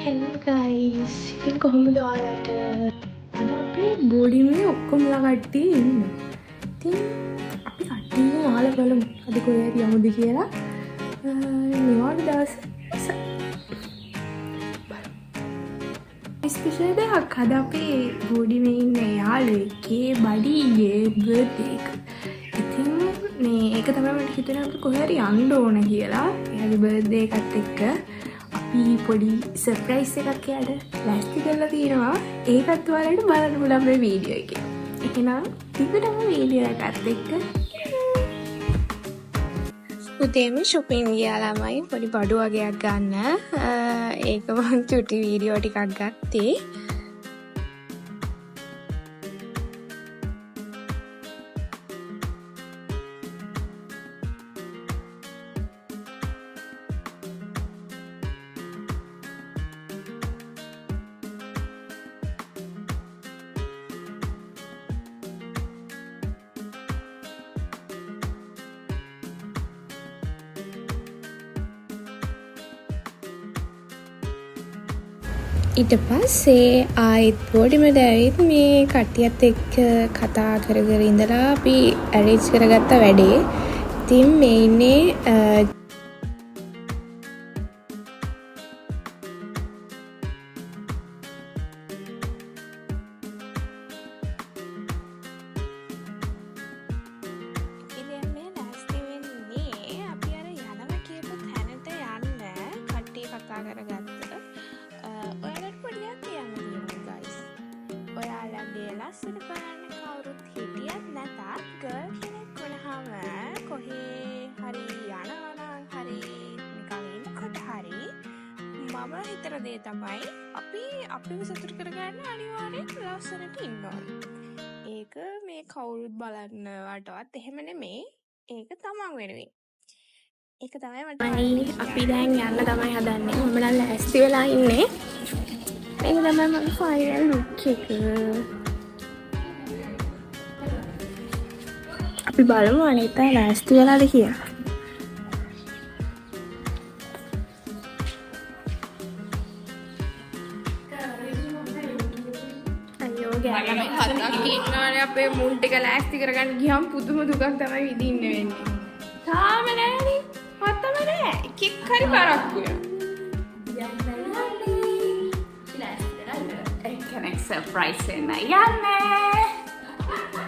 Hello guys, ඉතින් කොහොමද ඔයාලට? අද අපේ බෝඩිමේ ඔක්කොමලා කට්ටිය ඉන්නේ. ඉතින් අපි කට්ටියම අහලා බලමු අද කොහේ හරි යමුද කියලා. නිවාඩු දවස් ස්පෙෂල් දෙයක් අද අපේ බෝඩිමේ ඉන්න යාළුවෙක්ගේ බඩීගේ බර්ත්ඩේ එක. ඉතින් මේ ඒක තමයි මට හිතුනේ අපි කොහේ හරි යන්න ඕන කියලා. එයාගේ බර්ත්ඩේ එකත් එක්ක අපි පොඩි සර්ප්‍රයිස් එකක් එයාට ලෑස්ති කරලා තියෙනවා. ඒකත් ඔයාලට බලන්න පුළුවන් මේ වීඩියෝ එකේ. එහෙනම් ටිකටම වීඩියෝ එකත් එක්ක උදේම shopping ගියා ළමයි පොඩි බඩු වගේක් ගන්න. ඒක මම චුටි වීඩියෝ ටිකක් ගත්තේ. ඊට පස්සේ ආයෙත් බෝඩිමට ඇවිත් මේ කට්ටියත් එක්ක කතා කර කර ඉඳලා අපි ඇරේන්ජ් කරගත්ත වැඩේ. ඉතින් මේ ඉන්නේ ලස්සන බලන්න කවුරුත් හිටියත් නැතත් ගර්ල් කෙනෙක් වුණාම කොහේ හරි යනවා නම් හරි නිකන් ඉන්නකොට හරි මම හිතන දේ තමයි අපි අපිව සතුටු කරගන්න අනිවාර්යෙන් ලස්සනට ඉන්න ඕනේ. ඒක මේ කවුරුත් බලන්නවටවත් එහෙම නෙමෙයි. ඒක තමන් වෙනුවෙන්. ඒක තමයි මට අපි දැන් යන්න තමයි හදන්නේ. මම නම් ලෑස්ති වෙලා ඉන්නේ. මේක තමයි මගේ ෆයිනල් ලුක් එක. අපි බලමු අනිතා ලෑස්ති වෙලාද කියලා. අයියෝ ගෑනම හදක් ඉන්නවනේ අපේ මුන් ටික ලෑස්ති කරගන්න ගියම් පුදුම දුකක් තමයි විඳින්න වෙන්නේ. තාම නෑනේ. මත්තම නෑ. එකෙක් හරි කරක්කු වෙනවා. එක්කෙනෙක් සර්ප්‍රයිස් වෙන්න යන්නේ.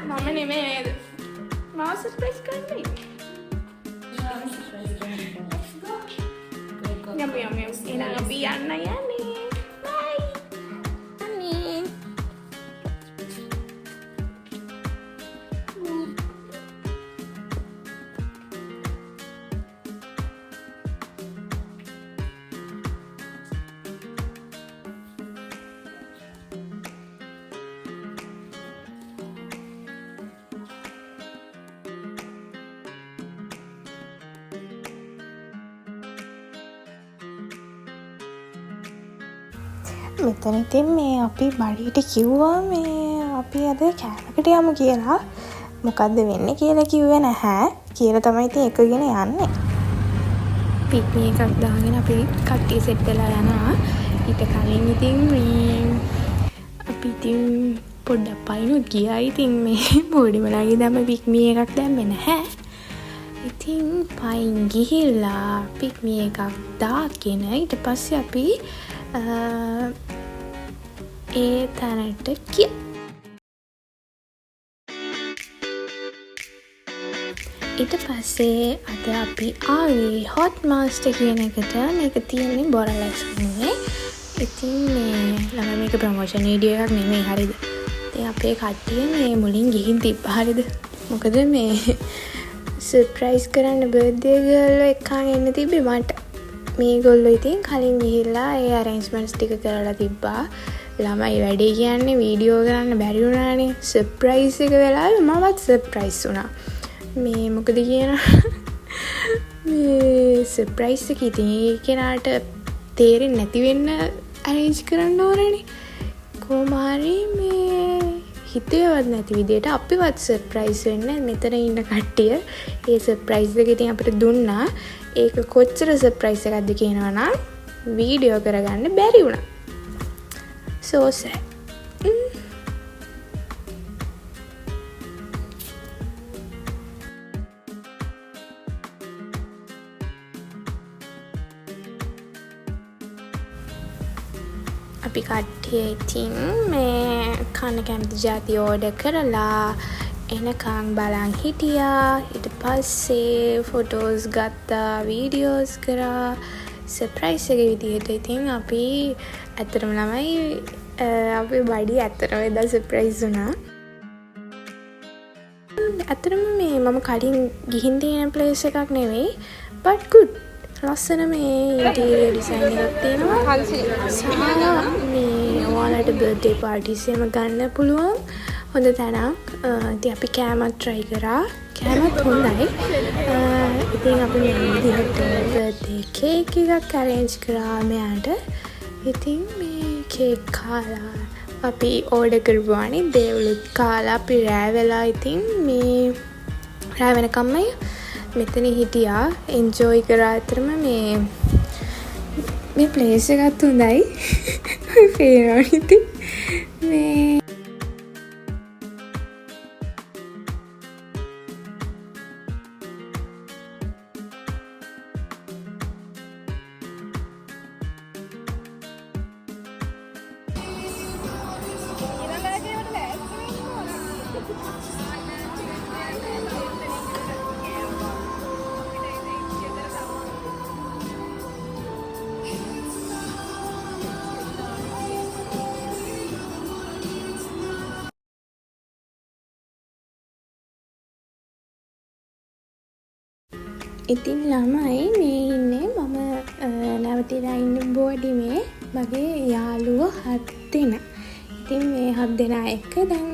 මම නෙමෙයි නේද? මාව සර්ප්‍රයිස් කරන්නේ. යම් එහෙනම් අපි යන්න යන්නේ. බයි. අනේ. මෙතන ඉතින් මේ අපි බඩේට කිව්වා මේ අපි අද කෑමකට යමු කියලා. මොකද්ද වෙන්නේ කියලා කිව්වේ නැහැ. කියලා තමයි ඉතින් එකගෙන යන්නේ. පික්නික් එකක් දාගෙන අපි කට්ටිය සෙට් වෙලා යනවා. ඊට කලින් ඉතින් මේ අපි ඉතින් පොඩ්ඩක් පයින්ුත් ගියා. ඉතින් මේ බෝඩිමලාගේ දැම්ම පික්නික් එකක් දැම්මේ නැහැ. ඉතින් පයින් ගිහිල්ලා පික්නික් එකක් දාගෙන ඊට පස්සේ අපි ඒ තැනට ගියා. ඊට පස්සේ අද අපි ආවේ හොට් මාස්ටර් කියන එකට. මේක තියෙන්නේ බොරලැස්කමුවේ. ඉතින් මේ ළඟ මේක ප්‍රමෝෂන් වීඩියෝ එකක් නෙමෙයි, හරිද? ඉතින් අපේ කට්ටිය මේ මුලින් ගිහින් තිබ්බා, හරිද? මොකද මේ සර්ප්‍රයිස් කරන්න බර්ත්ඩේ ගර්ල් එක්කන් එන්න තිබ්බේ මට. මේගොල්ලෝ ඉතින් කලින් ගිහිල්ලා ඒ අරේන්ජ්මන්ට්ස් ටික කරලා තිබ්බා. ළමයි වැඩේ කියන්නේ වීඩියෝ කරන්න බැරි වුණානේ. සර්ප්‍රයිස් එක වෙලාවේ මමත් සර්ප්‍රයිස් වුණා. මේ මොකද කියන මේ සර්ප්‍රයිස් එක ඉතින් ඒ කෙනාට තේරෙන්නේ නැති වෙන්න අරේන්ජ් කරන්න ඕනනේ. කොහොම හරි මේ හිතේවත් නැති විදිහට අපිවත් සර්ප්‍රයිස් වෙන්න මෙතන ඉන්න කට්ටිය ඒ සර්ප්‍රයිස් එක ඉතින් අපිට දුන්නා. ඒක කොච්චර සර්ප්‍රයිස් එකක්ද කියනවා නම් වීඩියෝ කරගන්න බැරි වුණා. So sad. අපි කට්ටිය ඉතින් මේ කන්න කැමති ජාති ඕඩර් කරලා එනකන් බලන් හිටියා. ඊට පස්සේ ෆොටෝස් ගත්තා, වීඩියෝස් කරා. සර්ප්‍රයිස් එක විදිහට ඉතින් අපි ඇත්තටම ළමයි අපේ බඩි ඇත්තටම එදා සර්ප්‍රයිස් වුණා. ඇත්තටම මේ මම කලින් ගිහින් තියෙන ප්ලේස් එකක් නෙවෙයි, but good. ලස්සන මේ ඉන්ටීරියර් ඩිසයින් එකක් තියෙනවා. මේ ඔයාලට බර්ත්ඩේ පාර්ටිස් එහෙම ගන්න පුළුවන් හොඳ තැනක්. ඉතින් අපි කෑමත් try කරා. කෑමත් හොඳයි. ඉතින් අපි මේ විදිහට බර්ත්ඩේ කේක් එකක් arrange කරා මෙයාට. ඉතින් මේ කේක් කාලා අපි ඕඩර් කරපුවානේ දේවලුත් කාලා අපි රෑ වෙලා ඉතින් මේ රෑ වෙනකම්ම මෙතන හිටියා. එන්ජොයි කරා. අතරම මේ ප්ලේස් එකත් හොඳයි. පේනවා ඉතින් මේ ඉතින් ළමයි මේ ඉන්නේ මම නැවතිලා ඉන්න බෝඩිමේ මගේ යාළුවෝ 7 දෙනා. ඉතින් මේ 7 දෙනා එක්ක දැන්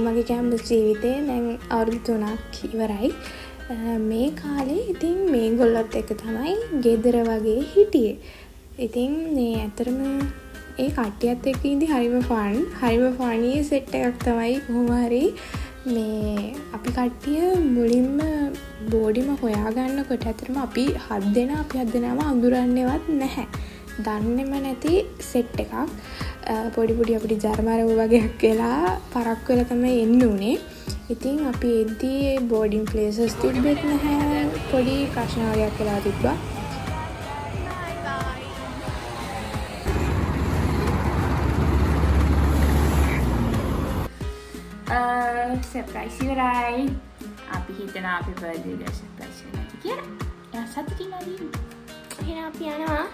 මගේ කැම්පස් ජීවිතේ දැන් අවුරුදු 3ක් ඉවරයි. මේ කාලේ ඉතින් මේගොල්ලොත් එක්ක තමයි ගෙදර වගේ හිටියේ. ඉතින් මේ ඇතරම ඒ කට්ටියත් එක්ක ඉඳි හරිම ෆනි සෙට් එකක් තමයි කොහොම හරි මේ අපි කට්ටිය මුලින්ම බෝඩිම හොයාගන්නකොට ඇතරම අපි 7 දෙනාම අඳුරන්නේවත් නැහැ. දන්නෙම නැති සෙට් එකක්. පොඩි අපිට ජර්මරව වගේක් වෙලා පරක් වෙලා තමයි එන්න උනේ. ඉතින් අපි එද්දී බෝඩින් ප්ලේසස් තිබ්බෙත් නැහැ. පොඩි ප්‍රශ්න වගේක් වෙලා තිබ්බා. සර්ප්‍රයිස් ඉවරයි. අපි හිතනවා අපි බර්ත්ඩේ එක සර්ප්‍රයිස් වෙනවා කියලා. එයා සතුටින් නේද? එහෙනම් අපි යනවා.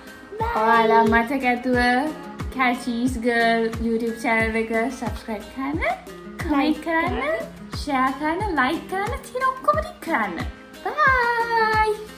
ඔයාලා මතක ඇතුව Catchies Girl YouTube channel එක subscribe කරන්න, comment කරන්න, share කරන්න, like කරන්න, තියෙන ඔක්කොම ටික කරන්න. Bye.